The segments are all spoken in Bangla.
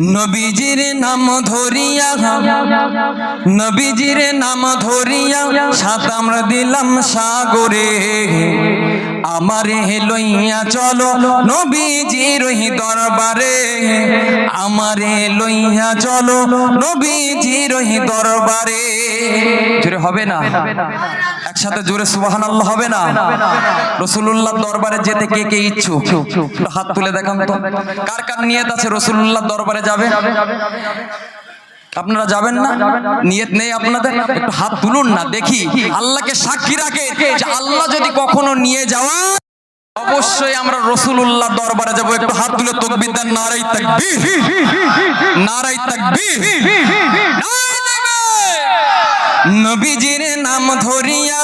নবীজির নাম ধরিয়া নবীজির নাম ধরিয়া সাত আমরা দিলাম সাগরে। আমারে লইয়া চলো নবীজির দরবারে, আমারে লইয়া চলো নবীজির দরবারে। জোরে হবে না? একসাথে জোরে সুবহানাল্লাহ হবে না? রাসূলুল্লাহ দরবারে যেতে কে কে ইচ্ছুক হাত তুলে দেখান তো। কার কার নিয়ত আছে রাসূলুল্লাহ দরবারে যাবে? আপনারা যাবেন না? নিয়ত নেই আপনাদের? একটু হাত তুলুন না দেখি, আল্লাহকে সাক্ষী রাখে যে আল্লাহ যদি কখনো নিয়ে যাওয়া অবশ্যই আমরা রাসূলুল্লাহ দরবারে যাব। একটু হাত তুলে তাকবীর দেন। নারায়ে তাকবীর, নারায়ে তাকবীর। নবীজির নাম ধরিয়া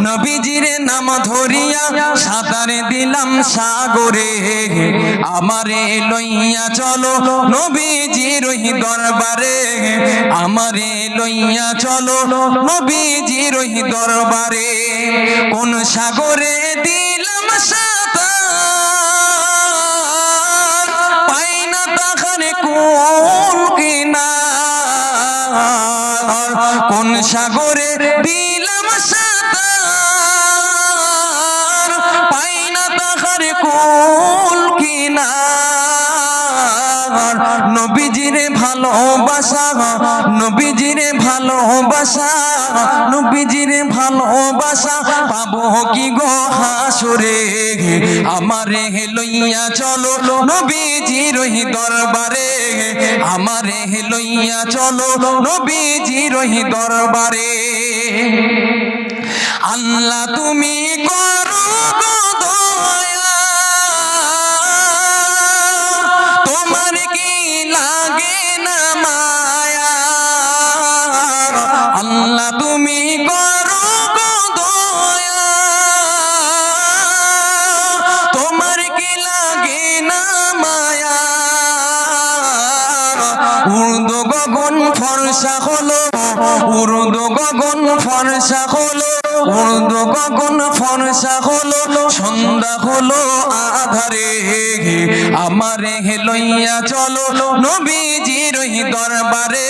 নবীজির নাম ধরিয়া সাঁতারে দিলাম সাগরে। আমারে লইয়া চলো নবীজির দরবারে, আমারে লইয়া চলো নবীজির দরবারে। কোন সাগরে দিলাম সাঁতার, পাই না তাহারে কুল কিনার। কোন সাগরে দিলাম সাঁতার, পাই না তাহারে কুল কিনার। নবীজিরে ভালোবাসা, নবীজিরে ভালোবাসা, নবীজিরে ভালোবাসা পাবো কি গো হাসরে। আমারে লইয়া চলো নবীজির দরবারে, আমারে লইয়া চলো নবীজির দরবারে। আল্লাহ তুমি করো গো দয়া, তোমার কি লাগে না মায়া। আল্লাহ তুমি করো গো দয়া, তোমার কি লাগে না মায়া। উর্দু গগন ফর্সা হলো, উর্দু গগন ফর্সা হলো, উর্দু গগন ফর্সা হলো, সন্ধ্যা হলো আধারে। আমারে লইয়া চলো নবীজির দরবারে,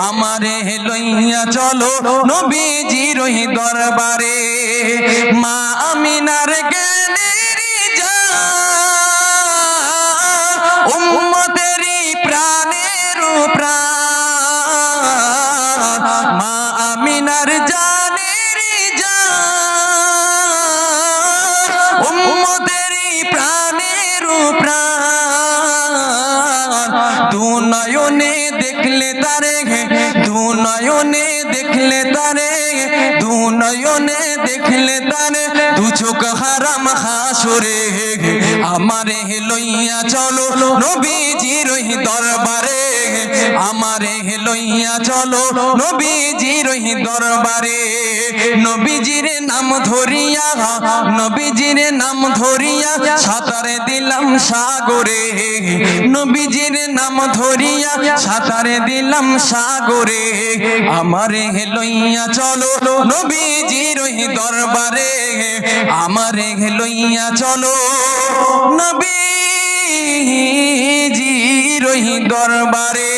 আমারে লইয়া চলো নবীজির দরবারে। মা আমিনার জ্ঞানের জান, উম্মতেরই প্রাণের প্রাণ। মা আমিনার জানের জান, উম্মতেরই প্রাণের প্রাণ। দু নয়নে দেখলে তারে, দু নয়নে দেখলে তারে, দু নয়নে দেখলে তারে, দু চোখ হারাম হাসরে। আমারে লইয়া চলো নবীজির দরবারে, আমারে লইয়া চলো নবীজির দরবারে। নবীজির নাম ধরিয়া, নবীজির নাম ধরিয়া সাঁতারে দিলাম সাগরে। নবীজির নাম ধরিয়া সাঁতারে দিলাম সাগরে। আমারে লইয়া চলো নবীজির দরবারে, আমারে লইয়া চলো নবীজির দরবারে।